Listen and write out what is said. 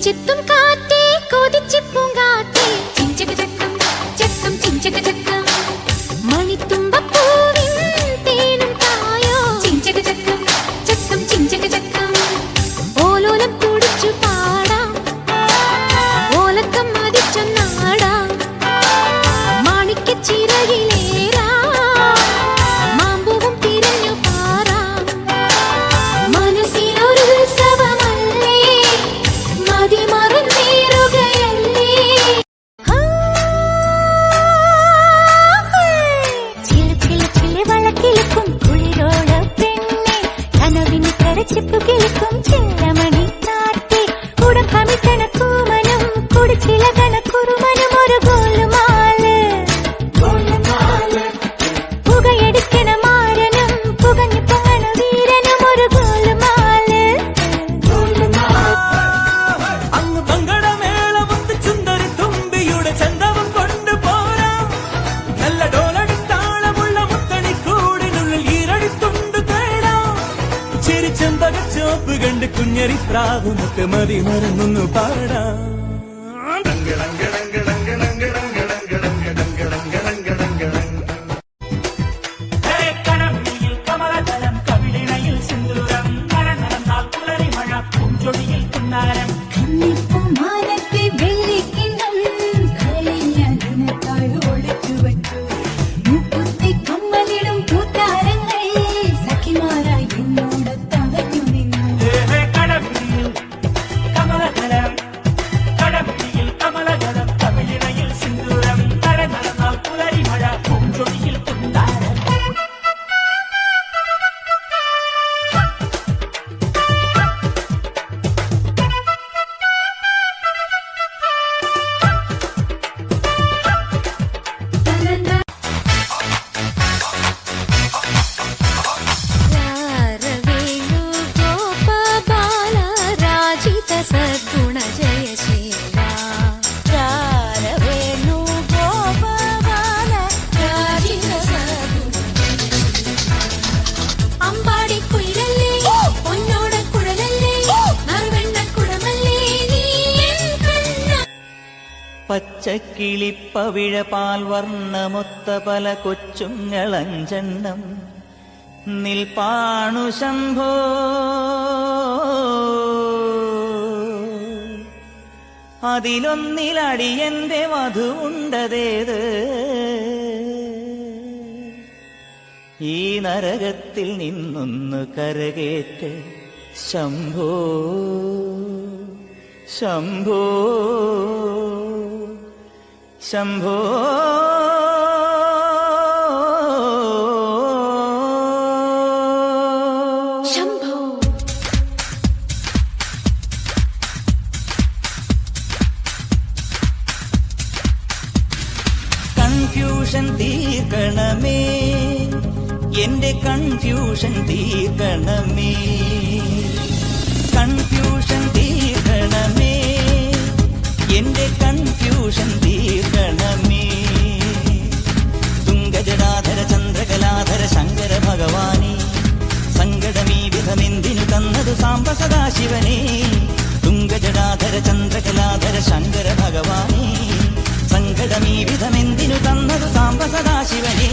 ചിത്തും കാറ്റേ കൊതിച്ചിപ്പും കാറ്റേ ചിഞ്ചക ചക്കം ചക്കം ചിഞ്ചക ചക്കം മണിത്തുമ്പപ്പൂവിൻ തേനും തായോ ചിഞ്ചക ചക്കം ചക്കം ചിഞ്ചക ചക്കം ഓലോലം കുടിച്ചു പാടാം ഓലക്കം മതിച്ചൊന്നാടാം മാണിക്കച്ചിറകിലേറാ മാമ്പൂവും തിരഞ്ഞു പാറാം മനസ്സിനൊരു ഉത്സവമല്ലേ മതി മറന്നേറുകയല്ലേ ചിലച്ചില വളക്കിലുക്കും കുളിരോള പെണ്ണെ കനവിന് കരച്ചിപ്പു കിളിക്കും ചെല്ലമണി നാട്ടെ കുടം കമിട്ടണ കൂമനും കുടിച്ചില കണക്കുറുമനും ഒരു ഗോലുമാല് പുകയെടുക്കണ മാരനും പുകഞ്ഞു പൊങ്ങണ വീരനും ഒരു ഗോലുമാല് അങ്ങ് പങ്കടമേളമൊത്ത് ചുണ്ടൊരു തുമ്പിയുടെ ചന്തവും കൊണ്ടുപോരാം നല്ല ഡോലടിത്താളമുള്ള മുത്തണിക്കൂടിനുള്ളിൽ ഈരടിത്തുണ്ട് തേടാം ചിരിച്ചെമ്പകച്ചോപ്പ് കണ്ട് കുഞ്ഞരിപ്രാവുമൊക്കെ മതി മറന്നൊന്നു പാടാം കന്നിപ്പൂമാനത്തെ വെള്ളിക്കിണ്ണം കളിഞ്ഞതിനേക്കാൾ ഒളിച്ചു വച്ചു മുക്കുത്തി കമ്മലിടും പൂത്താരങ്ങൾ സഖിമാരായി എന്നോട് തകഞ്ഞു നിന്നു സദ്ഗുണ ജയശീല രാരവേണു ഗോപബാല രാജിത സദ്ഗുണ അമ്പാടി കുയിലല്ലേ പൊന്നോട കുഴലല്ലേ നറുവെണ്ണ കുടമല്ലേ നീ എൻ കണ്ണ പച്ചക്കിളിപ്പവിഴ പാൽവർണ്ണമൊത്ത പല കൊച്ചുങ്ങളഞ്ചെണ്ണം നിൽപ്പാണു ശംഭോ അതിലൊന്നിലടിയന്റെ വധുവുണ്ടതേത് ഈ നരകത്തിൽ നിന്നൊന്നു കരകേറ്റ് ശംഭോ ശംഭോ ശംഭോ ശംഭോ കൺഫ്യൂഷൻ തീർക്കണമേ എന്റെ കൺഫ്യൂഷൻ തീർക്കണമേ കൺഫ്യൂഷൻ തീർക്കണമേ എന്റെ കൺഫ്യൂഷൻ തീർക്കണമേ തുംഗജടാധര ചന്ദ്രകലാധര ശങ്കര ഭഗവാനെ സങ്കടമീ വിധമെന്തിനു തന്നതു സാംബ സദാശിവനെ തുംഗജടാധര ചന്ദ്രകലാധര ശങ്കര ഭഗവാനെ സങ്കടമീ വിധമെന്തിനു തന്നതു സാംബ സദാശിവനെ